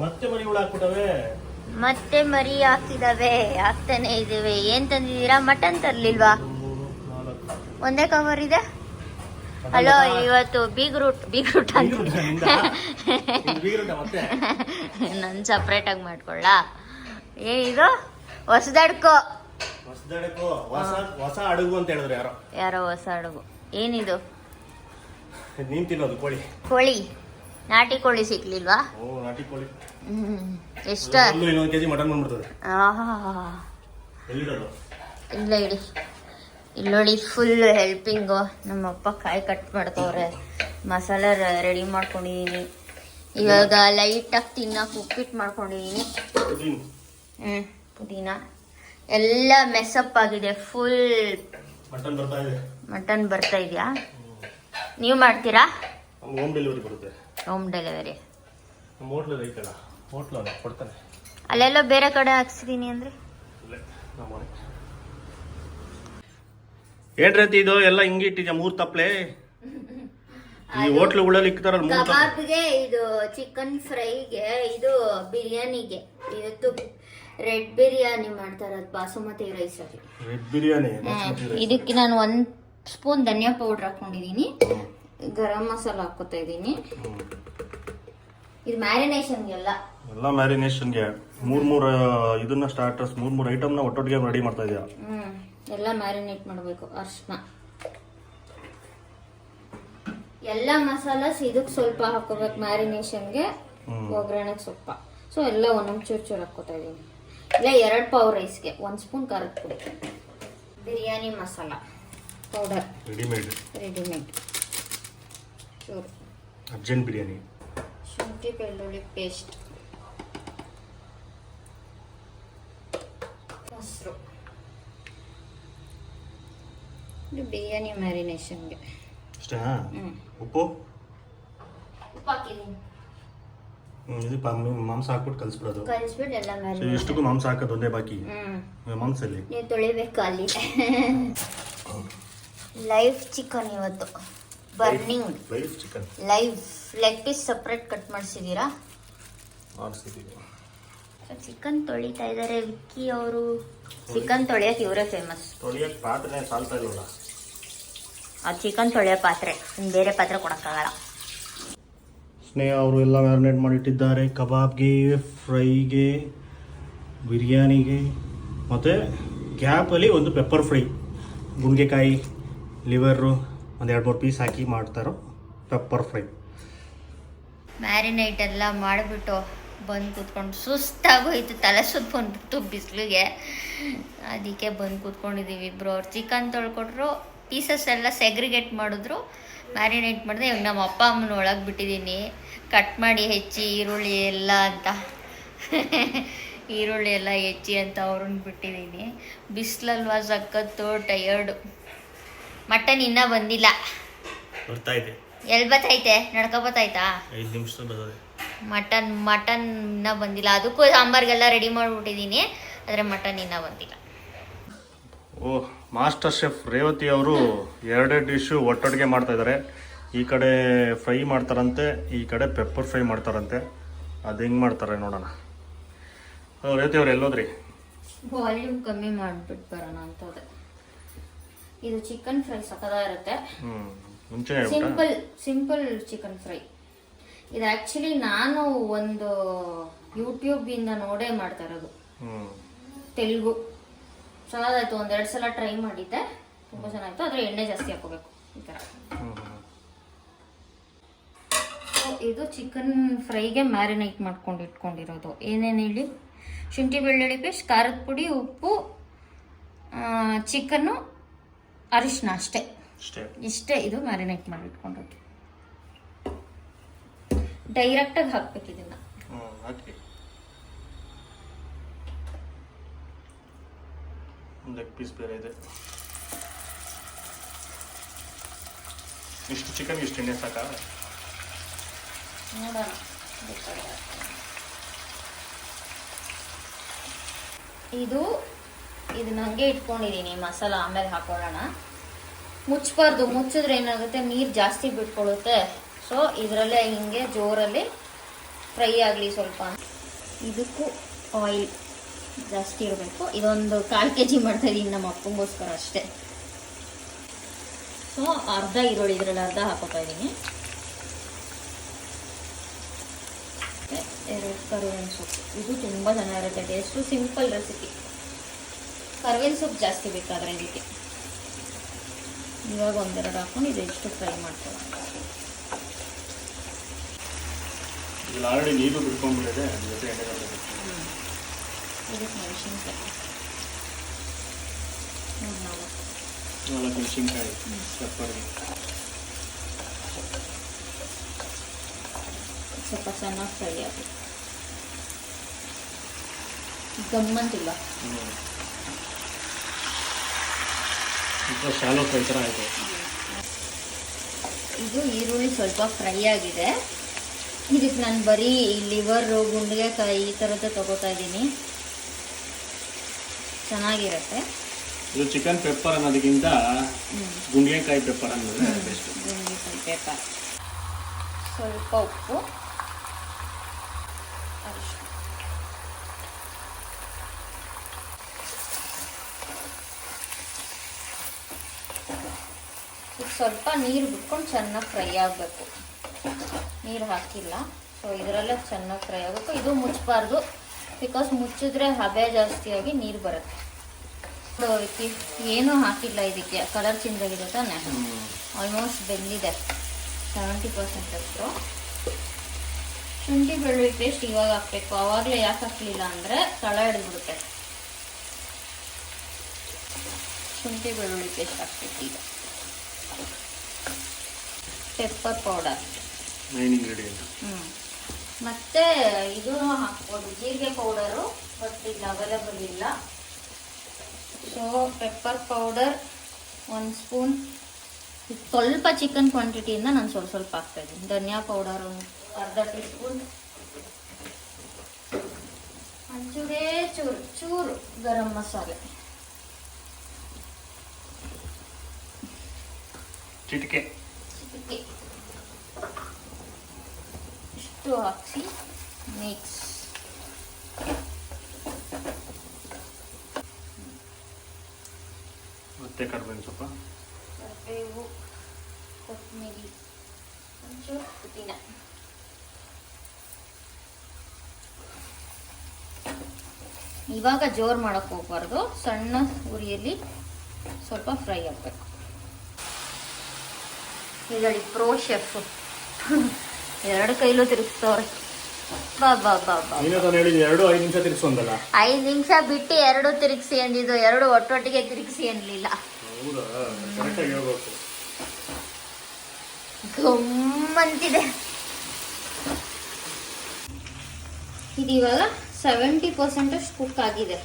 ಮತ್ತೆ ಮರಿಗಳು ಹಾಕ್ಬಿಟ್ಟವೆ. ಮತ್ತೆ ಮರಿ ಹಾಕಿದಾವೆ, ಹಾಕ್ತಾನೆ ಇದಾವೆ. ಏನ್ ತಂದಿದ್ದೀರಾ? ಮಟನ್ ತರ್ಲಿಲ್ವಾ? ಒಂದೇ ಕವರ್ ಇದೆ. ಹಲೋ, ಇವತ್ತು ಬೀಗ್ರೂಟ್ ಅಂತ ನನ್ ಸಪ್ರೇಟ್ ಆಗಿ ಮಾಡ್ಕೊಳ್ಳ. ಏನಿದು? ಹೊಸದಡ್ಕೋ ಹೊಸ ಅಡುಗು ಅಂತ ಹೇಳಿದ್ರು ಯಾರೋ ಹೊಸ ಅಡುಗು. ಏನಿದು? ನೀನ್ ತಿನ್ನೋದು ಕೋಳಿ. ನಾಟಿ ಕೋಳಿ ಸಿಕ್ಲಿಲ್ವಾ? ನಾಟಿ ಕೋಳಿ. ಎಷ್ಟ? 1 ಕೆಜಿ ಮಟನ್ ಬಂದ್ಬಿಡ್ತದೆ. ಇಲ್ಲ ಇಡಿ. ಇಲ್ಲೋಡಿ, ಫುಲ್ ಹೆಲ್ಪಿಂಗು. ನಮ್ಮಪ್ಪ ಕಾಯಿ ಕಟ್ ಮಾಡ್ತವ್ರೆ, ಮಸಾಲ ರೆಡಿ ಮಾಡ್ಕೊಂಡಿದೀನಿ. ಇವಾಗ ಲೈಟಾಗಿ ತಿನ್ನಕ್ಕೆ ಉಪ್ಪಿಟ್ಟು ಮಾಡ್ಕೊಂಡಿದೀನಿ. ಪುದೀನ ಎಲ್ಲ ಮೆಸ್ಸಪ್ ಆಗಿದೆ. ಫುಲ್ ಮಟನ್ ಬರ್ತಾ ಇದೆಯಾ? ನೀವು ಮಾಡ್ತೀರಾ? ಹೋಮ್ ಡೆಲಿವರಿ ಬರುತ್ತೆ. ಹೋಮ್ ಡೆಲಿವರಿ ಕೊಡ್ತಾನೆ. ಅಲ್ಲೆಲ್ಲ ಬೇರೆ ಕಡೆ ಹಾಕ್ಸಿದೀನಿ ಅಂದ್ರೆ ಏನ್ರತಿ ಇದು ಎಲ್ಲ ಹಿಂಗೆ ಇಟ್ಟಿದ್ಯಾ? 3 ತಪ್ಲೆ ಈ ಹೋಟ್ಲುಗಳಲ್ಲಿ ಇಕ್ತಾರಲ್ಲ. ಕಬಾಬ್ಗೆ, ಇದು ಚಿಕನ್ ಫ್ರೈಗೆ, ಇದು ಬಿರಿಯಾನಿಗೆ. ಇವತ್ತು ರೆಡ್ ಬಿರಿಯಾನಿ ಮಾಡ್ತಾರ, ಬಾಸುಮತಿ ರೈಸ್ ಅಲ್ಲಿ. ರೆಡ್ ಬಿರಿಯಾನಿ. ಇದಕ್ಕೆ ನಾನು 1 ಸ್ಪೂನ್ ಧನಿಯಾ ಪೌಡರ್ ಹಾಕೊಂಡಿದೀನಿ, ಗರಂ ಮಸಾಲ ಹಾಕೋತಾ ಇದೀನಿ. ಇದು ಮ್ಯಾರಿನೇಷನ್ಗೆ ಎಲ್ಲ ಮ್ಯಾರಿನೇಷನ್ಗೆ 3 ಇದನ್ನ ಸ್ಟಾರ್ಟರ್ಸ್ 3 ಐಟಮ್ನ ಒಟ್ಟೊಟ್ಟಿಗೆ ರೆಡಿ ಮಾಡ್ತಾ ಇದೀಯಾ? ಎಲ್ಲ ಮ್ಯಾರಿನೇಟ್ ಮಾಡಬೇಕು. ಅರ್ಶಿನ ಎಲ್ಲ ಮಸಾಲಾಸ್ ಇದಕ್ಕೆ ಸ್ವಲ್ಪ ಹಾಕೋಬೇಕು ಮ್ಯಾರಿನೇಷನ್ಗೆ, ಒಗ್ಗರಣೆಗೆ ಸ್ವಲ್ಪ. ಸೊ ಎಲ್ಲ ಒಂದೊಂದು ಚೂರು ಹಾಕೋತಾ ಇದೀನಿ. ಇಲ್ಲ 2 ಪಾವ್ ರೈಸ್ಗೆ 1 ಸ್ಪೂನ್ ಖಾರದ ಪುಡಿ, ಬಿರಿಯಾನಿ ಮಸಾಲ ಪೌಡರ್ ರೆಡಿಮೇಡ್ ಚೂರು, ಅರ್ಜೆಂಟ್ ಬಿರಿಯಾನಿ, ಶುಂಠಿ ಬೆಳ್ಳುಳ್ಳಿ ಪೇಸ್ಟ್, ಮೊಸರು. ಇದು ಬಿರಿಯಾನಿ ಮ್ಯಾರಿನೇಷನ್ಗೆ ಅಷ್ಟೇ. ಉಪ್ಪು ಹಾಕಿದ್ದೀನಿ. ಇದು ಮಾಂಸ ಹಾಕ್ಬಿಟ್ಟು ಕಲಿಸ್ಬಿಡೋದು. ಎಲ್ಲ ಮ್ಯಾರಿನೇಷನ್. ಎಷ್ಟಕ್ಕೂ ಮಾಂಸ ಹಾಕೋದು ಒಂದೇ ಬಾಕಿ. ಮಾಂಸಲ್ಲಿ ನೀವು ತೊಳಿಬೇಕು ಅಲ್ಲಿ. ಲೈವ್ ಚಿಕನ್ ಇವತ್ತು, burning live. Leg piece separate cut ಮಾಡಿಸಿದೀರಾ? ಚಿಕನ್ ತೊಳಿತಾ ಇದಾರೆ ವಿಕ್ಕಿ ಅವರು. ಚಿಕನ್ ತೊಳೆಯಕ್ಕೆ ಇವರೇ ಫೇಮಸ್. ತೊಳಿಯಕ್ಕೆ ಪಾತ್ರೆ ಸಾಲ್ತಾ ಇಲ್ವಲ್ಲ? ಆ ಚಿಕನ್ ತೊಳೆಯೋ ಪಾತ್ರೆ, ಬೇರೆ ಪಾತ್ರೆ ಕೊಡಕ್ಕಾಗಲ್ಲ. ಸ್ನೇಹ ಅವರು ಎಲ್ಲ ಮ್ಯಾರಿನೇಟ್ ಮಾಡಿಟ್ಟಿದ್ದಾರೆ. ಕಬಾಬ್ಗೆ, ಫ್ರೈಗೆ, ಬಿರಿಯಾನಿಗೆ, ಮತ್ತು ಗ್ಯಾಪಲ್ಲಿ ಒಂದು ಪೆಪ್ಪರ್ ಫ್ರೈ, ಗುಂಡಿಗೆಕಾಯಿ, ಲಿವರು ಒಂದು 2-3 ಪೀಸ್ ಹಾಕಿ ಮಾಡ್ತಾರೋ ಪೆಪ್ಪರ್ ಫ್ರೈ. ಮ್ಯಾರಿನೇಟ್ ಎಲ್ಲ ಮಾಡಿಬಿಟ್ಟು ಬಂದು ಕೂತ್ಕೊಂಡು ಸುಸ್ತಾಗೋಯ್ತು, ತಲೆ ಸುತ್ತ ಬಂದ್ಬಿಟ್ಟು ಬಿಸಿಲಿಗೆ. ಅದಕ್ಕೆ ಬಂದು ಕೂತ್ಕೊಂಡಿದ್ದೀವಿ ಇಬ್ಬರು. ಅವ್ರು ಚಿಕನ್ ತೊಳ್ಕೊಟ್ರು, ಪೀಸಸ್ ಎಲ್ಲ ಸೆಗ್ರಿಗೇಟ್ ಮಾಡಿದ್ರು, ಮ್ಯಾರಿನೇಟ್ ಮಾಡಿದೆ. ಇವಾಗ ನಮ್ಮ ಅಪ್ಪ ಅಮ್ಮನ ಒಳಗೆ ಬಿಟ್ಟಿದ್ದೀನಿ, ಕಟ್ ಮಾಡಿ ಹೆಚ್ಚಿ ಈರುಳ್ಳಿ ಎಲ್ಲ ಅಂತ. ಈರುಳ್ಳಿ ಎಲ್ಲ ಹೆಚ್ಚಿ ಅಂತ ಅವ್ರನ್ನ ಬಿಟ್ಟಿದ್ದೀನಿ. ಬಿಸಿಲಲ್ವಾ ಸಖತ್ತು, ಟಯರ್ಡು. ಮಟನ್ ಇನ್ನೂ ಬಂದಿಲ್ಲ. ಬರ್ತಾ ಇದೆ. ಎಲ್ಲಿ ಬತ್ತೈತೆ? ನಡ್ಕೊಬತ್ತಾಯ್ತಾ? 5 ನಿಮಿಷ ಬರ್ತದೆ. ಮಟನ್ ಇನ್ನೂ ಬಂದಿಲ್ಲ. ಅದಕ್ಕೂ ಸಾಂಬಾರಿಗೆಲ್ಲ ರೆಡಿ ಮಾಡಿಬಿಟ್ಟಿದ್ದೀನಿ, ಆದರೆ ಮಟನ್ ಇನ್ನೂ ಬಂದಿಲ್ಲ. ಮಾಸ್ಟರ್ ಶೆಫ್ ರೇವತಿ ಅವರು 2 ಡಿಶ್ಶು ಒಟ್ಟೊಟ್ಟಿಗೆ ಮಾಡ್ತಾ ಇದ್ದಾರೆ. ಈ ಕಡೆ ಫ್ರೈ ಮಾಡ್ತಾರಂತೆ, ಈ ಕಡೆ ಪೆಪ್ಪರ್ ಫ್ರೈ ಮಾಡ್ತಾರಂತೆ. ಅದು ಹೆಂಗೆ ಮಾಡ್ತಾರೆ ನೋಡೋಣ. ರೇವತಿ ಅವ್ರು ಎಲ್ಲೋದ್ರಿ? ವಾಲ್ಯೂಮ್ ಕಮ್ಮಿ ಮಾಡಿಬಿಟ್ಟು ಬರೋಣ ಅಂತದೆ. ಇದು ಚಿಕನ್ ಫ್ರೈ ಸಕ್ಕದಾಗಿರುತ್ತೆ. ಮುಂಚೆ ಸಿಂಪಲ್ ಚಿಕನ್ ಫ್ರೈ. ಇದು ಆ್ಯಕ್ಚುಲಿ ನಾನು ಒಂದು ಯೂಟ್ಯೂಬಿಂದ ನೋಡೇ ಮಾಡ್ತಾ ಇರೋದು, ತೆಲುಗು. ಚೆನ್ನಾಗಾಯ್ತು. 1-2 ಸಲ ಟ್ರೈ ಮಾಡಿದ್ದೆ, ತುಂಬ ಚೆನ್ನಾಗಿತ್ತು. ಆದರೆ ಎಣ್ಣೆ ಜಾಸ್ತಿ ಹಾಕೋಬೇಕು ಈ ಥರ. ಇದು ಚಿಕನ್ ಫ್ರೈಗೆ ಮ್ಯಾರಿನೇಟ್ ಮಾಡ್ಕೊಂಡು ಇಟ್ಕೊಂಡಿರೋದು. ಏನೇನು ಹೇಳಿ? ಶುಂಠಿ ಬೆಳ್ಳುಳ್ಳಿ ಪೇಸ್ಟ್, ಖಾರದ ಪುಡಿ, ಉಪ್ಪು, ಚಿಕನ್ನು, ಅರಿಶಿನ, ಇಷ್ಟೇ. ಇದು ಮ್ಯಾರಿನೇಟ್ ಮಾಡಿ ಇಟ್ಕೊಂಡೋದು. ಡೈರೆಕ್ಟಾಗಿ ಹಾಕ್ಬೇಕು ಇದನ್ನ. ಲೆಗ್ ಪೀಸ್ ಬೇರೆ ಇದೆ. ಇಷ್ಟು ಚಿಕನ್ ಇಷ್ಟು ಎಣ್ಣೆ ಸಾಕಾ? ನೋಡೋಣ. ಇದು ನನಗೆ ಇಟ್ಕೊಂಡಿದ್ದೀನಿ ಮಸಾಲ, ಆಮೇಲೆ ಹಾಕೊಳ್ಳೋಣ. ಮುಚ್ಚಬಾರ್ದು, ಮುಚ್ಚಿದ್ರೆ ಏನಾಗುತ್ತೆ, ನೀರು ಜಾಸ್ತಿ ಬಿಟ್ಕೊಳ್ಳುತ್ತೆ. ಸೊ ಇದರಲ್ಲೇ ಹಿಂಗೆ ಜೋರಲ್ಲಿ ಫ್ರೈ ಆಗಲಿ ಸ್ವಲ್ಪ. ಇದಕ್ಕೂ ಆಯಿಲ್ ಜಾಸ್ತಿ ಇರಬೇಕು. ಇದೊಂದು 1/4 kg ಮಾಡ್ತಾಯಿದ್ದೀನಿ ನಮ್ಮ ಅಪ್ಪಂಗೋಸ್ಕರ ಅಷ್ಟೇ. ಸೊ ಅರ್ಧ ಈರುಳ್ಳಿ, ಇದರಲ್ಲಿ ಅರ್ಧ ಹಾಕೋತಾ ಇದ್ದೀನಿ. 2 ಕರಿಬೇವಿನ ಸೊಪ್ಪು, ಇದು ತುಂಬ ಚೆನ್ನಾಗಿರುತ್ತೆ ಟೇಸ್ಟು. Simple recipe. ಕರಿಬೇವಿನ ಸೊಪ್ಪು ಜಾಸ್ತಿ ಬೇಕಾದರೆ ಇದಕ್ಕೆ. ಇವಾಗ 1-2 ಹಾಕೊಂಡು ಇದೆಷ್ಟು ಫ್ರೈ ಮಾಡ್ಕೊಳ್ಳೋಣ. ಇಲ್ಲಿ ಆಲ್ರೆಡಿ ನೀರು ಬಿಟ್ಕೊಂಡ್ಬಿಟ್ಟಿದೆ, ಅದ್ರ ಜೊತೆ ಎಣ್ಣೆ ಇದಕ್ಕೆ ಮೆಣಸಿನ್ಕಾಯಿ 4 ಮೆಣಸಿನ್ಕಾಯಿ ಪೆಪ್ಪರ್ಗೆ ಸ್ವಲ್ಪ ಚೆನ್ನಾಗಿ ಫ್ರೈ ಆಗಿ ಗಮ್ಮಂತಿಲ್ಲ. ಶಾಲೋ ಫ್ರೈ ಥರ ಆಯಿತು. ಇದು ಈರುಳ್ಳಿ ಸ್ವಲ್ಪ ಫ್ರೈ ಆಗಿದೆ. ಇದಕ್ಕೆ ನಾನು ಬರೀ ಲಿವರು, ಗುಂಡಿಗೆಕಾಯಿ ಈ ಥರದ್ದು ತಗೋತಾ ಇದ್ದೀನಿ. ಚೆನ್ನಾಗಿರುತ್ತೆ. ಇದು ಚಿಕನ್ ಪೆಪ್ಪರ್ ಅನ್ನೋದಕ್ಕಿಂತ ಗುಂಡಿಗೆಕಾಯಿ ಪೆಪ್ಪರ್ ಅನ್ನೋದು ಬೆಸ್ಟ್. ಗುಂಡಿಗೆಕಾಯಿ ಪೆಪ್ಪರ್. ಸ್ವಲ್ಪ ಉಪ್ಪು, ಅರಿಶಿನ. ಈಗ ಸ್ವಲ್ಪ ನೀರು ಬಿಟ್ಕೊಂಡು ಚೆನ್ನಾಗಿ ಫ್ರೈ ಆಗಬೇಕು. ನೀರು ಹಾಕಿಲ್ಲ, ಸೊ ಇದರಲ್ಲೇ ಚೆನ್ನಾಗಿ ಫ್ರೈ ಆಗಬೇಕು. ಇದು ಮುಚ್ಚಬಾರ್ದು, ಬಿಕಾಸ್ ಮುಚ್ಚಿದ್ರೆ ಹಬೆ ಜಾಸ್ತಿಯಾಗಿ ನೀರು ಬರುತ್ತೆ. ಏನೂ ಹಾಕಿಲ್ಲ ಇದಕ್ಕೆ, ಕಲರ್ ಚೇಂಜ್ ಆಗಿದೆ ತಾನೆ. ಆಲ್ಮೋಸ್ಟ್ ಬೆಂದಿದೆ 70% ಅಷ್ಟು. ಶುಂಠಿ ಬೆಳ್ಳುಳ್ಳಿ ಪೇಸ್ಟ್ ಇವಾಗ ಹಾಕಬೇಕು. ಆವಾಗಲೇ ಯಾಕೆ ಹಾಕಲಿಲ್ಲ ಅಂದರೆ ತಳ ಹಿಡಿದ್ಬಿಡುತ್ತೆ. ಶುಂಠಿ ಬೆಳ್ಳುಳ್ಳಿ ಪೇಸ್ಟ್ ಹಾಕ್ಬೇಕು ಈಗ. Pepper powder main ingredient. ಮತ್ತೆ ಇದು ಹಾಕ್ಬೋದು, ಜೀರಿಗೆ ಪೌಡರು, ಬಟ್ ಇಲ್ಲಿ ಅವೈಲೇಬಲ್ ಇಲ್ಲ. So pepper powder 1 spoon. ಸ್ವಲ್ಪ ಚಿಕನ್ ಕ್ವಾಂಟಿಟಿಯಿಂದ ನಾನು ಸ್ವಲ್ಪ ಹಾಕ್ತಾಯಿದ್ದೀನಿ. ಧನಿಯಾ ಪೌಡರ್ ಅರ್ಧ ಟೀ ಸ್ಪೂನ್. ಒಂಚೂರೇ ಚೂರು ಗರಂ ಮಸಾಲೆ, ಚಿಟಿಕೆ ಇಷ್ಟು ಹಾಕಿ ಮಿಕ್ಸ್. ಮತ್ತೆ ಕರಿಬೇವಿನ ಸೊಪ್ಪು, ಕರಿಬೇವು, ಕೊತ್ತಂಬರಿ, ಒಂಚೂರು ಪುದೀನ. ಇವಾಗ ಜೋರು ಮಾಡೋಕ್ಕೆ ಹೋಗ್ಬಾರ್ದು, ಸಣ್ಣ ಉರಿಯಲ್ಲಿ ಸ್ವಲ್ಪ ಫ್ರೈ ಆಗಬೇಕು. ಇದರಲ್ಲಿ ಪ್ರೋ ಶೆಫ್ 2 ಕೈಲೂ ತಿರುಗಿಸ್ತವ್ರೆ. ಬಾ ಬಾ ಬಾ ಬಾ. 2-5 ನಿಮಿಷ ತಿರ್ಸೊಂದಲ್ಲ, 5 ನಿಮಿಷ ಬಿಟ್ಟು 2 ತಿರುಗಿಸಿ ಅಂದಿದ್ದು, 2 ಒಟ್ಟೊಟ್ಟಿಗೆ ತಿರುಗಿಸಿ ಅನ್ಲಿಲ್ಲ. ಗಮ್ಮಂತಿದೆ. ಇದು ಇವಾಗ 70% ಅಷ್ಟು ಕುಕ್ ಆಗಿದೆ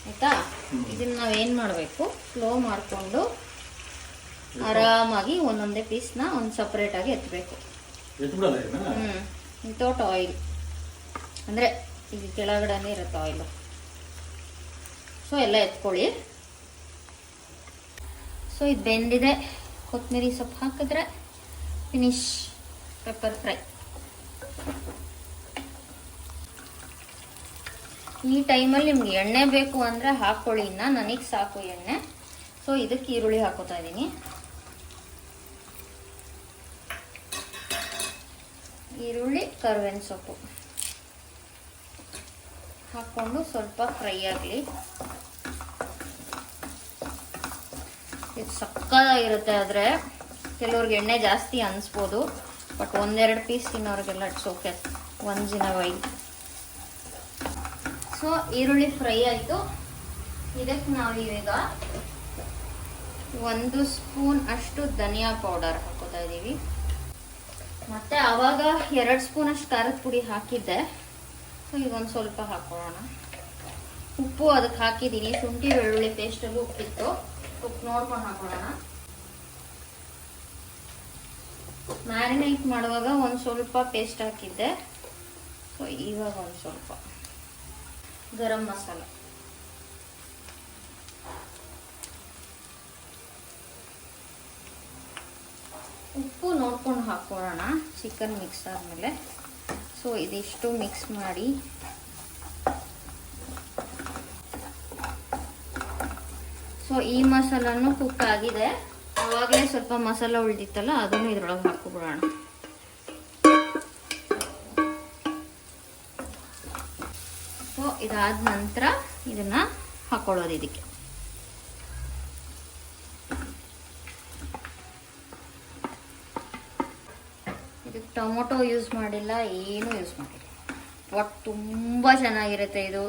ಆಯ್ತಾ. ಇದನ್ನ ನಾವೇನು ಮಾಡಬೇಕು, ಸ್ಲೋ ಮಾಡಿಕೊಂಡು ಆರಾಮಾಗಿ ಒಂದೊಂದೇ ಪೀಸ್ನ ಸಪ್ರೇಟಾಗಿ ಎತ್ತಬೇಕು. ವಿತೌಟ್ ಆಯಿಲ್, ಅಂದರೆ ಇದು ಕೆಳಗಡೆನೇ ಇರುತ್ತೆ ಆಯಿಲು. ಸೊ ಎಲ್ಲ ಎತ್ಕೊಳ್ಳಿ. ಸೊ ಇದು ಬೆಂದಿದೆ. ಕೊತ್ತಂಬರಿ ಸೊಪ್ಪು ಹಾಕಿದ್ರೆ ಫಿನಿಶ್ ಪೆಪ್ಪರ್ ಫ್ರೈ. ಈ ಟೈಮಲ್ಲಿ ನಿಮ್ಗೆ ಎಣ್ಣೆ ಬೇಕು ಅಂದರೆ ಹಾಕ್ಕೊಳ್ಳಿ. ಇನ್ನು ನನಗೆ ಸಾಕು ಎಣ್ಣೆ. ಸೊ ಇದಕ್ಕೆ ಈರುಳ್ಳಿ ಹಾಕೋತಾ ಇದ್ದೀನಿ. ಈರುಳ್ಳಿ, ಕರಿಬೇವಿನ ಸೊಪ್ಪು ಹಾಕ್ಕೊಂಡು ಸ್ವಲ್ಪ ಫ್ರೈ ಆಗಲಿ. ಇದು ಸಕ್ಕತ್ತಾಗಿರುತ್ತೆ. ಆದರೆ ಕೆಲವ್ರಿಗೆ ಎಣ್ಣೆ ಜಾಸ್ತಿ ಅನಿಸ್ಬೋದು, ಬಟ್ 1-2 ಪೀಸ್ ತಿನ್ನೋರಿಗೆಲ್ಲ it's okay, once in a while. So ಈರುಳ್ಳಿ ಫ್ರೈ ಆಯಿತು. ಇದಕ್ಕೆ ನಾವು ಈಗ 1 ಸ್ಪೂನ್ ಅಷ್ಟು ಧನಿಯಾ ಪೌಡರ್ ಹಾಕೋತಾ ಇದ್ದೀವಿ. ಮತ್ತು ಆವಾಗ 2 ಸ್ಪೂನ್ ಅಷ್ಟು ಖಾರದ ಪುಡಿ ಹಾಕಿದ್ದೆ. ಸೊ ಈಗ ಒಂದು ಸ್ವಲ್ಪ ಹಾಕೊಳ್ಳೋಣ. ಉಪ್ಪು ಅದಕ್ಕೆ ಹಾಕಿದ್ದೀನಿ. ಶುಂಠಿ ಬೆಳ್ಳುಳ್ಳಿ ಪೇಸ್ಟಲ್ಲೂ ಉಪ್ಪಿತ್ತು, ಉಪ್ಪು ನೋಡ್ಕೊಂಡು ಹಾಕೊಳ್ಳೋಣ. ಮ್ಯಾರಿನೇಟ್ ಮಾಡುವಾಗ ಒಂದು ಸ್ವಲ್ಪ ಪೇಸ್ಟ್ ಹಾಕಿದ್ದೆ. ಸೊ ಇವಾಗ ಒಂದು ಸ್ವಲ್ಪ ಗರಂ ಮಸಾಲ, ಉಪ್ಪು ನೋಡ್ಕೊಂಡು ಹಾಕೊಳ್ಳೋಣ ಚಿಕನ್ ಮಿಕ್ಸ್ ಆದಮೇಲೆ. ಸೊ ಇದಿಷ್ಟು ಮಿಕ್ಸ್ ಮಾಡಿ ಸೊ ಈ ಮಸಾಲನೂ ಕುಕ್ ಆಗಿದೆ. ಆವಾಗಲೇ ಸ್ವಲ್ಪ ಮಸಾಲ ಉಳಿದಿತ್ತಲ್ಲ ಅದನ್ನು ಇದ್ರೊಳಗೆ ಹಾಕ್ಬಿಡೋಣ. ಸೊ ಇದಾದ ನಂತರ ಇದನ್ನ ಹಾಕೊಳ್ಳೋದು ಇದಕ್ಕೆ. ಇದಕ್ಕೆ ಟೊಮೊಟೊ ಯೂಸ್ ಮಾಡಿಲ್ಲ, ಏನು ಯೂಸ್ ಮಾಡಿಲ್ಲ. ಬಟ್ ತುಂಬ ಚೆನ್ನಾಗಿರುತ್ತೆ ಇದು.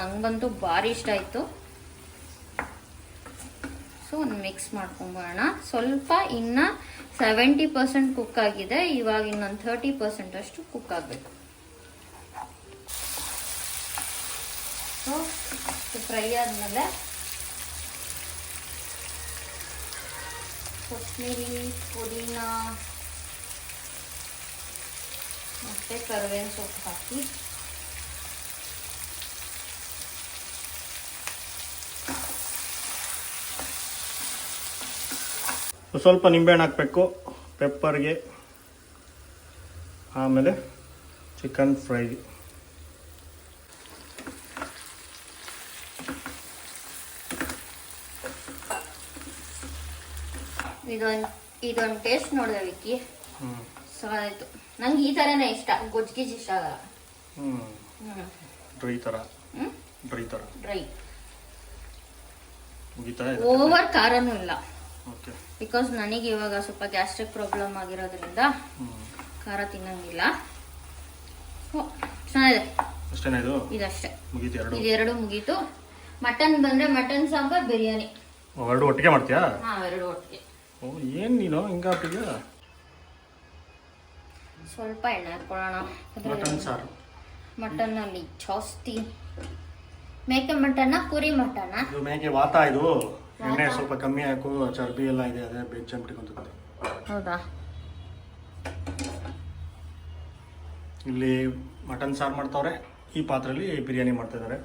ನಂಗಂತೂ ಭಾರಿ ಇಷ್ಟ ಆಯಿತು. ಸೊ ಒಂದು ಮಿಕ್ಸ್ ಮಾಡ್ಕೊಂಬೋಣ. ಸ್ವಲ್ಪ ಇನ್ನು 70% ಕುಕ್ ಆಗಿದೆ. ಇವಾಗ ಇನ್ನೊಂದು 30% ಅಷ್ಟು ಕುಕ್ ಆಗಬೇಕು. ಸೊ ಫ್ರೈ ಆದಮೇಲೆ ಕೊತ್ತಂಬರಿ, ಪುದೀನ ಮತ್ತು ಕರಿಬೇವಿನ ಸೊಪ್ಪು ಹಾಕಿ ಸ್ವಲ್ಪ ನಿಂಬೆಹಣ್ಣು ಹಾಕಬೇಕು ಪೆಪ್ಪರ್ಗೆ. ಆಮೇಲೆ ಚಿಕನ್ ಫ್ರೈ. ಇದೊಂದು ಟೇಸ್ಟ್ ನೋಡಿದೆ ವಿಕ್ಕಿ, ಸಾಯ್ತು. ನಂಗೆ ಈ ಥರನೇ ಇಷ್ಟ, ಗೊಜ್ಜಿಗೆ ಇಷ್ಟ ಆಗಲ್ಲ. ಡ್ರೈ ಥರ ಡ್ರೈ. ಮುಗಿತಾ? ಓವರ್ ಖಾರನೂ ಇಲ್ಲ. ಓಕೆ. ಬಿಕಾಸ್ ನನಗೆ ಇವಾಗ ಸ್ವಲ್ಪ ಗ್ಯಾಸ್ಟ್ರಿಕ್ ಪ್ರಾಬ್ಲಮ್ ಆಗಿರೋದ್ರಿಂದ ಖಾರ ತಿನ್ನಂಗಿಲ್ಲ. ಚೆನ್ನಾಗಿದೆ. ಅಷ್ಟೇನಾ ಇದು? ಇದಷ್ಟೇ ಮುಗೀತು. ಇದೆರಡು ಮುಗೀತು. ಮಟನ್ ಬಂದ್ರೆ ಮಟನ್ ಸಾಂಬಾರ್, ಬಿರಿಯಾನಿ ಎರಡು ಒಟ್ಟಿಗೆ ಮಾಡ್ತೀಯಾ? ಎರಡು ಒಟ್ಟಿಗೆ. ಓ, ಏನು ನೀನು ಹಿಂಗಾಗ್ತಿದ್ಯಾ? ಸ್ವಲ್ಪ ಎಣ್ಣೆ ಹಾಕೊಳ್ಳೋಣ. ಮಟನ್ ಸಾರು. ಮಟನ್ನಲ್ಲಿ ಜಾಸ್ತಿ ಮೇಕೆ ಮಟನ್ನ ಕುರಿ ಮಟನ್ನ? ಇದು ಮೇಕೆ ವಾತ. ಇದು ಎಣ್ಣೆ ಸ್ವಲ್ಪ ಕಮ್ಮಿ ಹಾಕು, ಚರ್ಬಿ ಎಲ್ಲ ಇದೆ, ಅದೇ ಬೆಚ್ಚಂಬಿಟ್ಕೊಂತ. ಹೌದಾ? ಇಲ್ಲಿ ಮಟನ್ ಸಾರು ಮಾಡ್ತಾವ್ರೆ, ಈ ಪಾತ್ರೆಯಲ್ಲಿ ಬಿರಿಯಾನಿ ಮಾಡ್ತಾ ಇದ್ದಾರೆ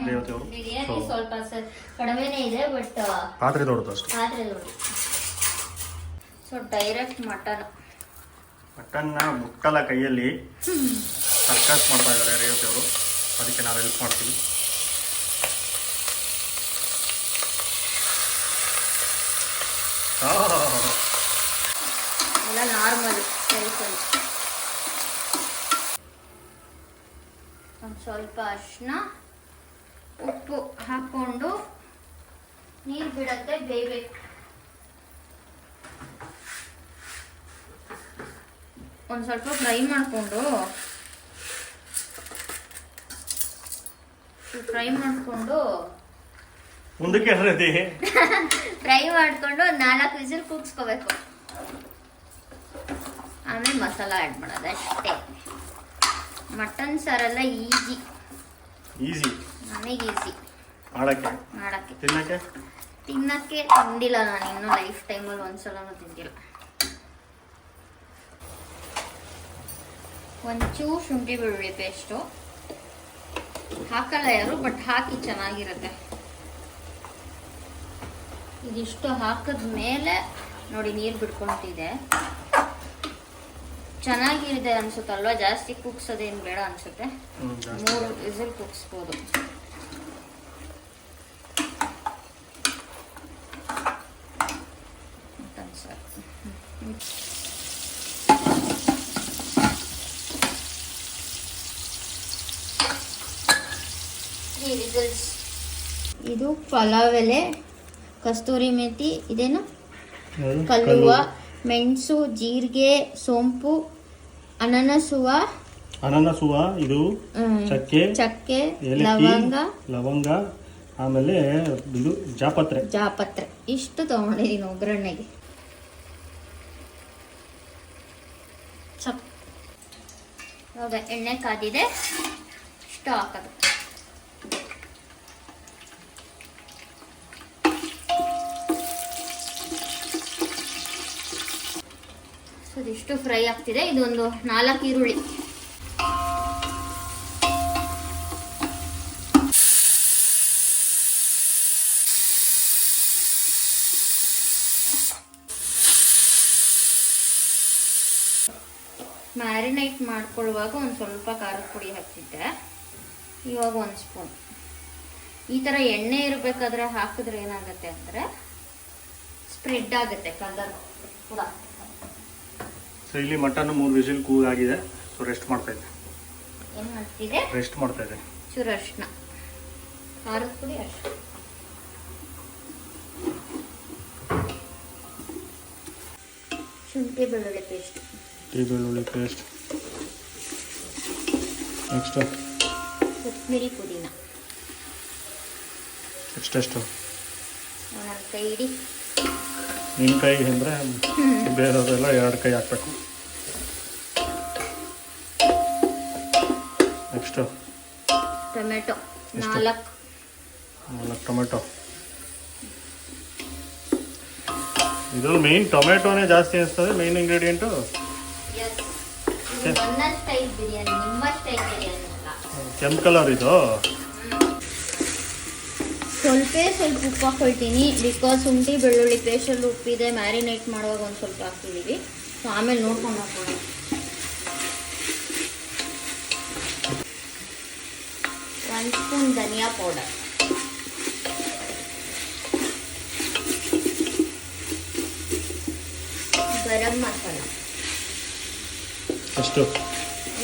ದೇವತೆಯವರು. ಬಿರಿಯಾನಿ ಸ್ವಲ್ಪ ಕಡಿಮೆನೇ ಇದೆ, ಬಟ್ ಪಾತ್ರೆ ದೊಡ್ಡದು ಅಷ್ಟು. ಪಾತ್ರೆ ದೊಡ್ಡದು. ಸೊ ಡೈರೆಕ್ಟ್ ಮಟನ್ನ ಮುಟ್ಟಲ್ಲ ಕೈಯಲ್ಲಿ, ಸರ್ಕಸ್ ಮಾಡ್ತಾ ಇದ್ದಾರೆ ರೇವತಿಯವರು. ಅದಕ್ಕೆ ನಾವು ಹೆಲ್ಪ್ ಮಾಡ್ತೀವಿ. ಎಲ್ಲ ನಾರ್ಮಲ್ ಸೆಲ್ಫಲ್ಲಿ. ಒಂದು ಸ್ವಲ್ಪ ಅರಿಶಿನ, ಉಪ್ಪು ಹಾಕ್ಕೊಂಡು ನೀರು ಬಿಡತ್ತೆ ಬೇಯಬೇಕು. ಒಂದು ಸ್ವಲ್ಪ ಫ್ರೈ ಮಾಡಿಕೊಂಡು ಮುಂದಕ್ಕೆ ಫ್ರೈ ಮಾಡಿಕೊಂಡು 4 ವಿಸಿಲ್ ಕೂಗಿಸ್ಕೋಬೇಕು. ಆಮೇಲೆ ಮಸಾಲ ಆ್ಯಡ್ ಮಾಡೋದು ಅಷ್ಟೇ. ಮಟನ್ ಸಾರೆಲ್ಲ ಈಸಿ. ನನಗೆ ಈಸಿ ಮಾಡಕ್ಕೆ. ತಿನ್ನಕ್ಕೆ ತಿಂದಿಲ್ಲ ನಾನು ಇನ್ನೂ ಲೈಫ್ ಟೈಮಲ್ಲಿ ಒಂದ್ಸಲನೂ ತಿಂದಿಲ್ಲ. ಒಂಚೂರು ಶುಂಠಿ ಬೆಳ್ಳುಳ್ಳಿ ಪೇಸ್ಟು ಹಾಕಲ್ಲ ಯಾರು, ಬಟ್ ಹಾಕಿ ಚೆನ್ನಾಗಿರುತ್ತೆ. ಇದಿಷ್ಟು ಹಾಕಿದ್ಮೇಲೆ ನೋಡಿ ನೀರು ಬಿಡ್ಕೊಂತಿದೆ. ಚೆನ್ನಾಗಿದೆ ಅನ್ಸುತ್ತಲ್ವಾ? ಜಾಸ್ತಿ ಕುಗ್ಸೋದೇನು ಬೇಡ ಅನ್ಸುತ್ತೆ. 3 ವಿಸಿಲ್ ಕುಗ್ಸ್ಬೋದು. ಇದು ಪಲಾವ್ ಎಲೆ, ಕಸ್ತೂರಿ ಮೆಥಿ, ಇದೇನು ಕಲ್ಲುವ, ಮೆಣಸು, ಜೀರಿಗೆ, ಸೋಂಪು, ಅನನಸುವ, ಇದು ಚಕ್ಕೆ, ಲವಂಗ, ಆಮೇಲೆ ಇದು ಜಾಪತ್ರೆ ಇಷ್ಟು ತಗೊಂಡಿದ್ದೀನಿ ಒಗ್ಗರಣೆಗೆ. ಇವಾಗ ಎಣ್ಣೆ ಕಾದಿದೆ, ಇಷ್ಟು ಹಾಕೋದು. ಇದಿಷ್ಟು ಫ್ರೈ ಆಗ್ತಿದೆ. ಇದೊಂದು 4 ಈರುಳ್ಳಿ. ಮ್ಯಾರಿನೇಟ್ ಮಾಡ್ಕೊಳ್ಳುವಾಗ ಒಂದು ಸ್ವಲ್ಪ ಖಾರದ ಪುಡಿ ಹಾಕ್ತಿದ್ದೆ, ಇವಾಗ 1 ಸ್ಪೂನ್. ಈ ಥರ ಎಣ್ಣೆ ಇರಬೇಕಾದ್ರೆ ಹಾಕಿದ್ರೆ ಏನಾಗುತ್ತೆ ಅಂದರೆ ಸ್ಪ್ರೆಡ್ ಆಗುತ್ತೆ ಕಲರ್ ಕೂಡ. ಸೊ ಇಲ್ಲಿ ಮಟನ್ 3 ವಿಸಿಲ್ ಕೂಗಾಗಿದೆ. ಸೊ ರೆಸ್ಟ್ ಮಾಡ್ತಾ ಇದ್ದೆ. ಏನು ಮಾಡ್ತಿದೆ? ರೆಸ್ಟ್ ಮಾಡ್ತಾ ಇದ್ದೆ. ಚೂರು ಅರಿಶಿನ, ಖಾರದ ಪುಡಿ, ಅರಿಶಿನ. ಶುಂಠಿ ಬೆಳ್ಳುಳ್ಳಿ ಪೇಸ್ಟ್. ಬೆಳ್ಳುಳ್ಳಿ ಪೇಸ್ಟ್. ನೆಕ್ಸ್ಟ್ ಕೊತ್ತಂಬರಿ ಪುದೀನ. ಎಷ್ಟೆಷ್ಟು? ಒಂದೊಂದು ಕೈ ಇಡಿ. ನಿಮ್ಮ ಕೈ ಅಂದರೆ ಬೇರೆಯವರೆಲ್ಲ 2 ಕೈ ಹಾಕ್ಬೇಕು. Next tomato 4 tomato. ಇದ್ರಲ್ಲಿ ಮೇಯ್ನ್ ಟೊಮೆಟೊನೇ ಜಾಸ್ತಿ ಅನಿಸ್ತದೆ, ಮೇಯ್ನ್ ಇಂಗ್ರೀಡಿಯೆಂಟು. ನನ್ನ ಸ್ಟೈಲ್ ಬಿರಿಯಾನಿ, ನಿಮ್ಮ ಸ್ಟೈಲ್ ಬಿರಿಯಾನಿ ಅಲ್ಲ. ಕೆಂಪು ಕಲರ್ ಇದು. ಸ್ವಲ್ಪ ಉಪ್ಪು ಹಾಕೊಳ್ತೀನಿ, ಬಿಕಾಸ್ ಶುಂಠಿ ಬೆಳ್ಳುಳ್ಳಿ ಪೇಸ್ಟಲ್ಲಿ ಉಪ್ಪಿದೆ. ಮ್ಯಾರಿನೇಟ್ ಮಾಡುವಾಗ ಒಂದು ಸ್ವಲ್ಪ ಹಾಕಿದ್ದೀವಿ. ಸೊ ಆಮೇಲೆ ನೋಡ್ಕೊಂಡು ಹಾಕೋಣ. ಒಂದು ಸ್ಪೂನ್ ಧನಿಯಾ ಪೌಡರ್, ಗರಂ ಮಸಾಲ ಎಷ್ಟು?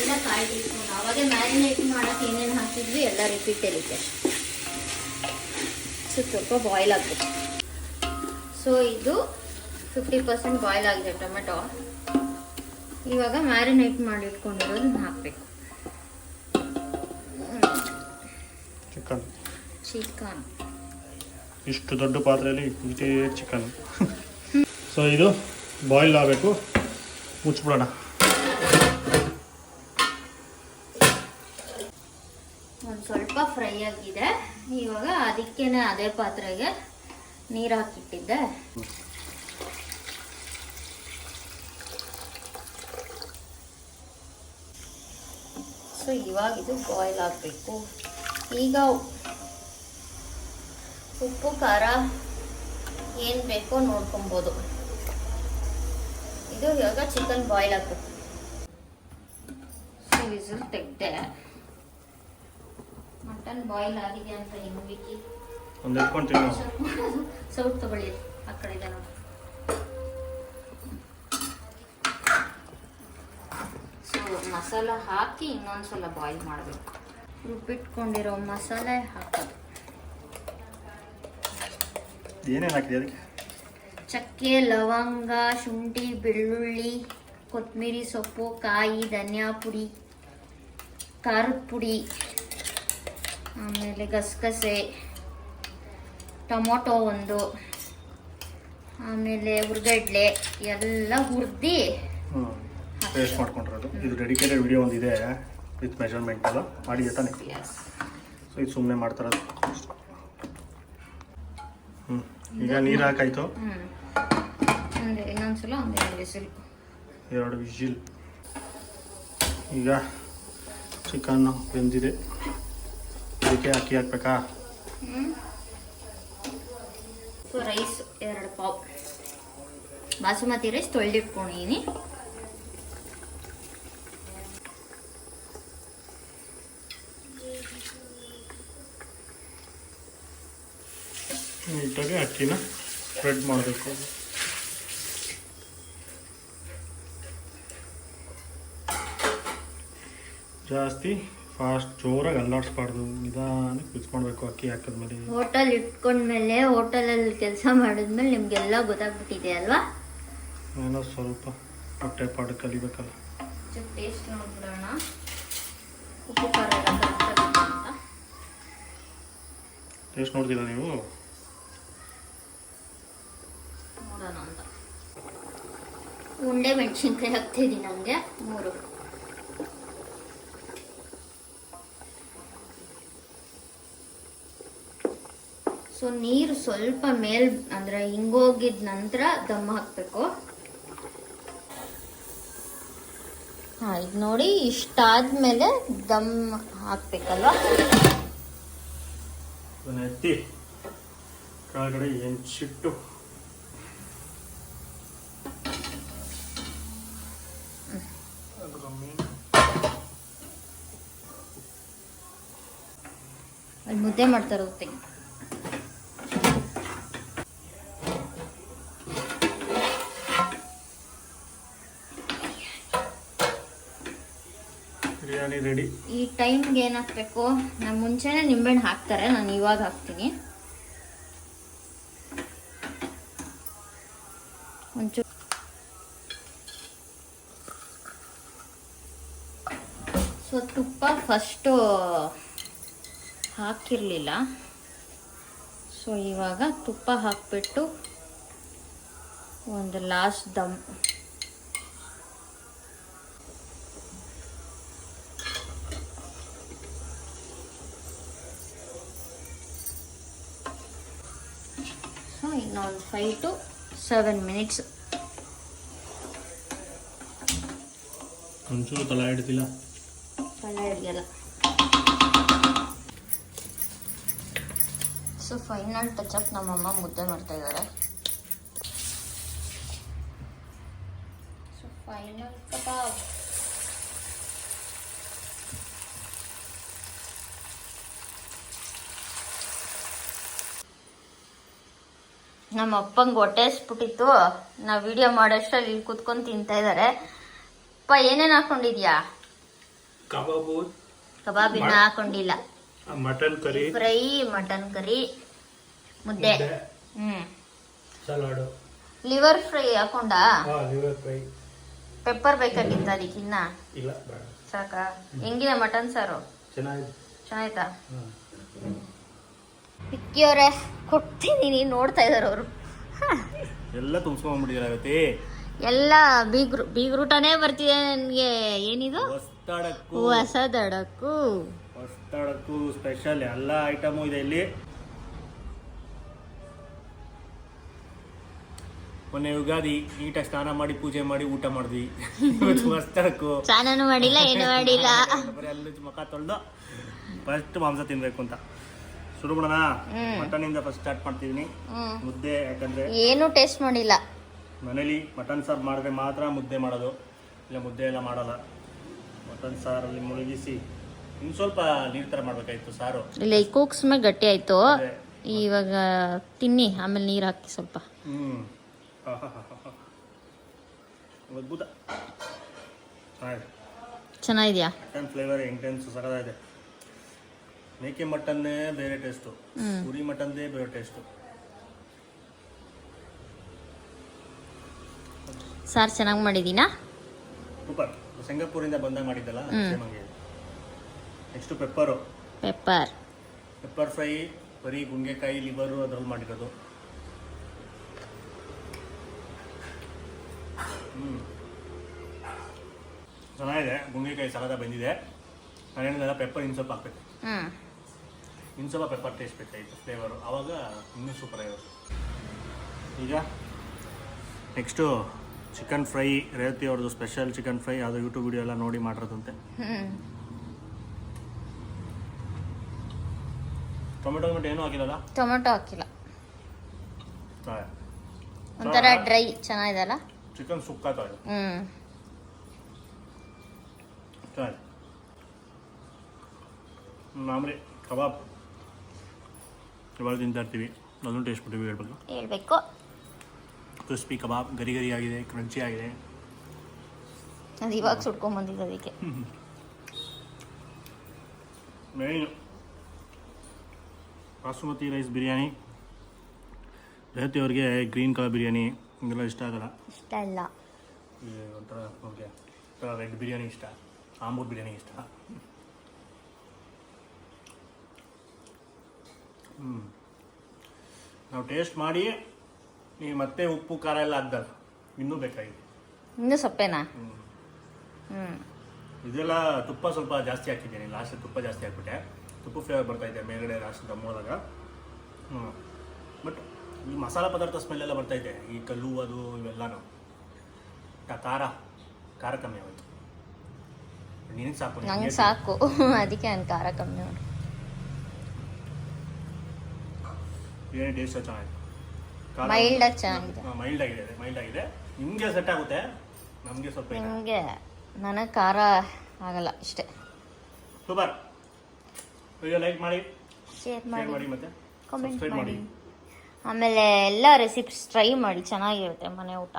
ಎಲ್ಲ 1/4 ಟೀ ಸ್ಪೂನ್. ಅವಾಗೆ ಮ್ಯಾರಿನೇಟ್ ಮಾಡೋಕ್ಕೆ ಏನೇನು ಹಾಕಿದ್ವಿ ಎಲ್ಲ ರಿಪೀಟ್ ಇರುತ್ತೆ. ಸ್ವಲ್ಪ ಬಾಯ್ಲ್ ಆಗಬೇಕು. ಸೊ ಇದು 50% ಬಾಯ್ಲ್ ಆಗಿದೆ ಟೊಮೆಟೊ. ಇವಾಗ ಮ್ಯಾರಿನೇಟ್ ಮಾಡಿ ಇಟ್ಕೊಂಡಿರೋದನ್ನ ಹಾಕಬೇಕು. ಚಿಕನ್ ಇಷ್ಟು ದೊಡ್ಡ ಪಾತ್ರೆಯಲ್ಲಿ ಇದೇ ಚಿಕನ್. ಸೊ ಇದು ಬಾಯ್ಲ್ ಆಗಬೇಕು, ಮುಚ್ಚಿಬಿಡೋಣ. ಒಂದು ಸ್ವಲ್ಪ ಫ್ರೈ ಆಗಿದೆ. ಇವಾಗ ಅದಕ್ಕೇನೆ ಅದೇ ಪಾತ್ರೆಗೆ ನೀರು ಹಾಕಿಟ್ಟಿದ್ದೆ. ಸೊ ಇವಾಗ ಇದು ಬಾಯ್ಲ್ ಆಗಬೇಕು. ಈಗ ಉಪ್ಪು ಖಾರ ಏನು ಬೇಕೋ ನೋಡ್ಕೊಬೋದು. ಇದು ಇವಾಗ ಚಿಕನ್ ಬಾಯ್ಲ್ ಆಗಬೇಕು. ಸೊ ವಿಸಿಲ್ ತೆಗ್ದೆ. ಮಟನ್ ಬಾಯ್ಲ್ ಆಗಿದೆ ಅಂತ ಹೆಂಗ್ಬಿಕ್ಕಿ ಒಂದು ಎತ್ಕೊಂತೀನಿ. ಸೌಟ್ ತಗೊಳ್ಳಿ, ಆ ಕಡೆ ಇದೆ ನೋಡಿ. ಸೊ ಮಸಾಲ ಹಾಕಿ ಇನ್ನೊಂದ್ಸಲ ಬಾಯ್ಲ್ ಮಾಡಬೇಕು. ರುಬ್ಬಿಟ್ಕೊಂಡಿರೋ ಮಸಾಲೆ ಹಾಕೋದು. ಏನೇನು ಹಾಕಿದೆ ಅದಕ್ಕೆ? ಚಕ್ಕೆ, ಲವಂಗ, ಶುಂಠಿ ಬೆಳ್ಳುಳ್ಳಿ, ಕೊತ್ತಂಬರಿ ಸೊಪ್ಪು, ಕಾಯಿ, ಧನಿಯಾ ಪುಡಿ, ಖಾರದ ಪುಡಿ, ಆಮೇಲೆ ಗಸಗಸೆ, ಟೊಮೊಟೊ ಒಂದು, ಆಮೇಲೆ ಹುರ್ಗಡ್ಲೆ ಎಲ್ಲ ಹುರಿದು ಪೇಸ್ಟ್ ಮಾಡ್ಕೊಂಡಿರೋದು. ಇದು ಡೆಡಿಕೇಟೆಡ್ ವಿಡಿಯೋ ಒಂದಿದೆ ವಿತ್ ಮೆಜರ್ಮೆಂಟ್ ಎಲ್ಲ ಮಾಡಿದೆ ತಾನೆ. ಸೊ ಇದು ಸುಮ್ಮನೆ ಮಾಡ್ತಾರದು. ಈಗ ನೀರು ಹಾಕಾಯ್ತು. ಇನ್ನೊಂದ್ಸಲ 2 ವಿಸಿಲ್. 2 ವಿಸಿಲ್. ಈಗ ಚಿಕನ್ ಬೆಂದಿದೆ, ಅದಕ್ಕೆ ಅಕ್ಕಿ ಹಾಕ್ಬೇಕಾ? ಸೊ ರೈಸ್ 2 ಪಾವ್ ಬಾಸುಮತಿ ರೈಸ್ ತೊಳೆದಿಟ್ಕೊಂಡಿದ್ದೀನಿ. ನೀಟಾಗಿ ಅಕ್ಕಿನ ಸ್ಪ್ರೆಡ್ ಮಾಡಬೇಕು. ಜಾಸ್ತಿ ಫಾಸ್ಟ್ ಜೋರಾಗಿ ಅಲ್ಲಾಡಿಸ್ಬಾರ್ದು, ನಿಧಾನಕ್ಕೆ ಮಿಕ್ಸ್ ಮಾಡಬೇಕು. ಅಕ್ಕಿ ಹಾಕಿದ್ಮೇಲೆ ಹೋಟೆಲ್ ಇಟ್ಕೊಂಡ್ಮೇಲೆ, ಹೋಟೆಲಲ್ಲಿ ಕೆಲಸ ಮಾಡಿದ್ಮೇಲೆ ನಿಮಗೆಲ್ಲ ಗೊತ್ತಾಗ್ಬಿಟ್ಟಿದೆ ಅಲ್ವಾ? ಏನೋ ಸ್ವಲ್ಪ ಹೊಟ್ಟೆ ಪಾಡು ಕಲಿಬೇಕಲ್ಲ. ಟೇಸ್ಟ್ ನೋಡ್ಬಿಡೋಣ, ಉಪ್ಪು ಖಾರ ಎಲ್ಲ ಕರೆಕ್ಟಾಗಿದೆ ಅಂತ. ಟೇಸ್ಟ್ ನೋಡ್ತೀರಾ ನೀವು? ನೋಡೋಣ ಅಂತ. ಉಂಡೆ ಮೆಣಸಿನ್ಕಾಯಿ ಹಾಕ್ತಿದ್ದೀನಿ, ನನಗೆ 3. ಸೊ ನೀರು ಸ್ವಲ್ಪ ಮೇಲ್ ಅಂದರೆ ಹಿಂಗೋಗಿದ ನಂತರ ದಮ್ ಹಾಕಬೇಕು. ಹಾಂ, ಈಗ ನೋಡಿ ಇಷ್ಟಾದ್ಮೇಲೆ ದಮ್ ಹಾಕ್ಬೇಕಲ್ವಾ? ಎತ್ತಿ ಕೆಳಗಡೆ ಹೆಂಚಿಟ್ಟು ಅಲ್ಲಿ ಮುದ್ದೆ ಮಾಡ್ತಾ ಇರೋದು ತೆಗಿ. ಬಿರಿಯಾನಿ ರೆಡಿ. ಈ ಟೈಮ್ಗೆ ಏನು ಹಾಕಬೇಕು, ನಾನು ಮುಂಚೆನೇ ನಿಂಬೆಹಣ್ಣು ಹಾಕ್ತಾರೆ, ನಾನು ಇವಾಗ ಹಾಕ್ತೀನಿ. ಒಂಚೂರು ಸೊ ತುಪ್ಪ ಫಸ್ಟು ಹಾಕಿರಲಿಲ್ಲ, ಸೊ ಇವಾಗ ತುಪ್ಪ ಹಾಕಿಬಿಟ್ಟು ಒಂದು ಲಾಸ್ಟ್ ದಮ್. ಸೊ ಇನ್ನೊಂದು 5 to 7 minutes. ಒಂಚೂರು ತಲೆ ಹಿಡ್ತಿಲ್ಲ, ತಲೆ ಹಿಡಿಯಲ್ಲ. ಸೊ ಫೈನಲ್ ಟಚಪ್, ನಮ್ಮಮ್ಮ ಮುದ್ದೆ ಮಾಡ್ತಾ ಇದ್ದಾರೆ. ಸೊ ಫೈನಲ್ ಕಬಾಬ್. ನಮ್ಮ ಅಪ್ಪಂಗೆ ಹೊಟ್ಟೆ ಹಸ್ಬಿಟ್ಟಿತ್ತು, ನಾವು ವಿಡಿಯೋ ಮಾಡೋಷ್ಟರಲ್ಲಿ ಇಲ್ಲಿ ಕುತ್ಕೊಂಡು ತಿಂತಾ ಇದ್ದಾರೆ. ಅಪ್ಪ ಏನೇನು ಹಾಕೊಂಡಿದ್ಯಾ? ಕಬಾಬು, ಕಬಾಬ್ ಇನ್ನ ಹಾಕೊಂಡಿಲ್ಲ. Mutton curry fry, mutton curry, ಮುದ್ದೆ, ಸಲಾಡು, ಲಿವರ್ ಫ್ರೈ ಹಾಕೊಂಡ. Liver fry. ಪೆಪ್ಪರ್ ಬೇಕಾಗಿತ್ತ ಅದಕ್ಕಿನ್ನ? ಇಲ್ಲ, ಬೇಡ. ಸಾಕಾ? ಹೆಂಗಿದೆ ಮಟನ್ ಸಾರು? ಚೆನ್ನಾಯ್ತಾ? ಇಕ್ಕಿಯವ್ರೆ ಕೊಡ್ತೀನಿ, ನೋಡ್ತಾ ಇದಾರೆ ಅವರು. ಎಲ್ಲ ತುಂಬಿಸ್ಕೊಂಡ್ಬಿಟ್ಟಿದಾಗತ್ತೆ. ಎಲ್ಲ ಬೀಗ್ರೂಟನೇ ಬರ್ತಿದೆ ನನಗೆ. ಏನಿದು? ಹೊಸದಡಕ್ಕು ಸ್ಪೆಷಲ್ ಎಲ್ಲ ಐಟಮು ಇದೆ ಇಲ್ಲಿ. ಮೊನ್ನೆ ಯುಗಾದಿ ನೀಟಾಗಿ ಸ್ನಾನ ಮಾಡಿ ಪೂಜೆ ಮಾಡಿ ಊಟ ಮಾಡಿದ್ವಿ. ಹೊಸದಡಕ್ಕು ಸ್ನಾನನೂ ಮಾಡಿಲ್ಲ, ಏನು ಮಾಡಿಲ್ಲ, ಅಲ್ಲಿ ಮುಖ ತೊಳೆದು ಫಸ್ಟ್ ಮಾಂಸ ತಿನ್ಬೇಕು ಅಂತ ಶುರು ಮಾಡೋಣ. ಮಟನ್ ಇಂದ ಫಸ್ಟ್ ಸ್ಟಾರ್ಟ್ ಮಾಡ್ತಿದೀನಿ. ಮುದ್ದೆ, ಯಾಕಂದ್ರೆ ಏನು ಟೇಸ್ಟ್ ಮಾಡಿಲ್ಲ. ಮನೇಲಿ ಮಟನ್ ಸಾರು ಮಾಡಿದ್ರೆ ಮಾತ್ರ ಮುದ್ದೆ ಮಾಡೋದು, ಇಲ್ಲ ಮುದ್ದೆ ಎಲ್ಲ ಮಾಡಲ್ಲ. ಮಟನ್ ಸಾರಲ್ಲಿ ಮುಳುಗಿಸಿ ಇನ್ನು ಸ್ವಲ್ಪ ನೀರು ಥರ ಮಾಡ್ಬೇಕಾಯ್ತು ಸಾರು. ಇಲ್ಲ, ಈ ಕೂಗ್ಸ್ಮೇ ಗಟ್ಟಿ ಆಯ್ತು. ಇವಾಗ ತಿನ್ನಿ, ಆಮೇಲೆ ನೀರು ಹಾಕಿ ಸ್ವಲ್ಪ. ಅದ್ಭುತ, ಚೆನ್ನಾಗಿದ್ಯಾ? ಮಟನ್ ಫ್ಲೇವರ್ ಇಂಟೆನ್ಸ್ ಸಕದಾಗಿದೆ. ಮೇಕೆ ಮಟನ್ನೇ ಬೇರೆ ಟೇಸ್ಟು, ಕುರಿ ಮಟನ್ದೇ ಬೇರೆ ಟೇಸ್ಟು. ಸಾರು ಚೆನ್ನಾಗಿ ಮಾಡಿದೀನಾ? ಸೂಪರ್. ಸಿಂಗಾಪುರಿಂದ ಬಂದಾಗ ಮಾಡಿದ್ದಲ್ಲ, ನೆಕ್ಸ್ಟು ಪೆಪ್ಪರ್ ಫ್ರೈ, ಬರೀ ಗುಂಗೆಕಾಯಿ, ಲಿವರು ಅದ್ರಲ್ಲಿ ಮಾಡಿರೋದು. ಚೆನ್ನಾಗಿದೆ. ಗುಂಗೆಕಾಯಿ ಸಲದ ಬಂದಿದೆ. ನಾನೇನಿಲ್ಲ, ಪೆಪ್ಪರ್ ಇನ್ನು ಸ್ವಲ್ಪ ಹಾಕ್ಬೇಕು. ಇನ್ನು ಸ್ವಲ್ಪ ಪೆಪ್ಪರ್ ಟೇಸ್ಟ್ ಬೇಕಾಯಿತು, ಫ್ಲೇವರು, ಆವಾಗ ಇನ್ನೂ ಸೂಪರ್ ಆಗಿರೋದು. ಈಗ ನೆಕ್ಸ್ಟು ಚಿಕನ್ ಫ್ರೈ, ರೇವತಿ ಅವ್ರದ್ದು ಸ್ಪೆಷಲ್ ಚಿಕನ್ ಫ್ರೈ. ಅದು ಯೂಟ್ಯೂಬ್ ವಿಡಿಯೋ ಎಲ್ಲ ನೋಡಿ ಮಾಡಿರೋದಂತೆ. ಟೊಮೆಟೊ ಏನೂ ಹಾಕಿಲ್ಲ? ಟೊಮೆಟೊ ಹಾಕಿಲ್ಲ, ಒಂಥರ ಡ್ರೈ. ಚೆನ್ನಾಗಿದೆಲ್ಲ ಚಿಕನ್ ಸುಕ್ಕ. ಮಾಮೂಲಿ ಕಬಾಬ್ ಇವಾಗ ತಿಂತಾ ಇರ್ತೀವಿ, ಅದನ್ನು ಟೇಸ್ಟ್ ಬಿಟ್ಟಿವಿ ಹೇಳ್ಬೇಕು. ಕ್ರಿಸ್ಪಿ ಕಬಾಬ್, ಗರಿ ಗರಿ ಆಗಿದೆ, ಕ್ರಂಚಿ ಆಗಿದೆ. ಅದು ಇವಾಗ ಸುಟ್ಕೊಂಡ್ಬಂದಿದ್ದು ಅದಕ್ಕೆ. ಮೇಯ್ನು ಬಾಸುಮತಿ ರೈಸ್ ಬಿರಿಯಾನಿ. ರೇವತಿ ಅವ್ರಿಗೆ ಗ್ರೀನ್ ಕಲರ್ ಬಿರಿಯಾನಿ ಇದೆಲ್ಲ ಇಷ್ಟ ಆಗಲ್ಲ. ಇಷ್ಟ ಇಲ್ಲ. ಒಂಥರ ಓಕೆ, ರೆಡ್ ಬಿರಿಯಾನಿ ಇಷ್ಟ, ಆಂಬೂರ್ ಬಿರಿಯಾನಿ ಇಷ್ಟ. ನಾವು ಟೇಸ್ಟ್ ಮಾಡಿ ನೀವು ಮತ್ತೆ ಉಪ್ಪು ಖಾರ ಎಲ್ಲ ಹಾಕ್ದಾಗ ಇನ್ನೂ ಬೇಕಾಗಿದೆ. ಇನ್ನೂ ಸೊಪ್ಪೇನಾ? ಇದೆಲ್ಲ ತುಪ್ಪ ಸ್ವಲ್ಪ ಜಾಸ್ತಿ ಹಾಕಿದ್ದೀನಿ. ಲಾಸ್ಟ್ ತುಪ್ಪ ಜಾಸ್ತಿ ಹಾಕ್ಬಿಟ್ಟೆ, ತುಪ್ಪ ಫ್ಲೇವರ್ ಬರ್ತಾಯಿದೆ ಮೇಲ್ಗಡೆ ಲಾಸ್ಟ್ ದಮ್ ಹೋದಾಗ. ಬಟ್ ಈ ಮಸಾಲ ಪದಾರ್ಥ ಸ್ಮೆಲ್ಲೆಲ್ಲ ಬರ್ತಾಯಿದೆ, ಈ ಕಲ್ಲು ಅದು ಇವೆಲ್ಲನೂ. ಖಾರ ಕಮ್ಮಿ ಆಗೋಯ್ತು. ನಿನಗೆ ಸಾಕು? ನಂಗೆ ಸಾಕು, ಅದಕ್ಕೆ ನಾನು ಖಾರ ಕಮ್ಮಿ ಮಾಡಿ. ಬಿರಿಯಾನಿ ಟೇಸ್ಟ್ ಚೆನ್ನಾಗಿದೆ, ಮೈಲ್ಡಾಗಿ ಚೆನ್ನಾಗಿದೆ. ಮೈಲ್ಡ್ ಆಗಿದೆ. ನಿಮಗೆ ಸೆಟ್ ಆಗುತ್ತೆ, ನಮಗೆ ಸ್ವಲ್ಪ ನಿಮಗೆ. ನನಗೆ ಖಾರ ಆಗಲ್ಲ ಇಷ್ಟೇ. ಸೂಪರ್. ವಿಡಿಯೋ ಲೈಕ್ ಮಾಡಿ, ಶೇರ್ ಶೇರ್ ಮಾಡಿ ಮಾಡಿ ಮತ್ತೆ ಕಾಮೆಂಟ್ ಸಬ್ಸ್ಕ್ರೈಬ್ ಮಾಡಿ ಮಾಡಿ. ಆಮೇಲೆ ಎಲ್ಲ ರೆಸಿಪೀಸ್ ಟ್ರೈ ಮಾಡಿ, ಚೆನ್ನಾಗಿರುತ್ತೆ ಮನೆ ಊಟ.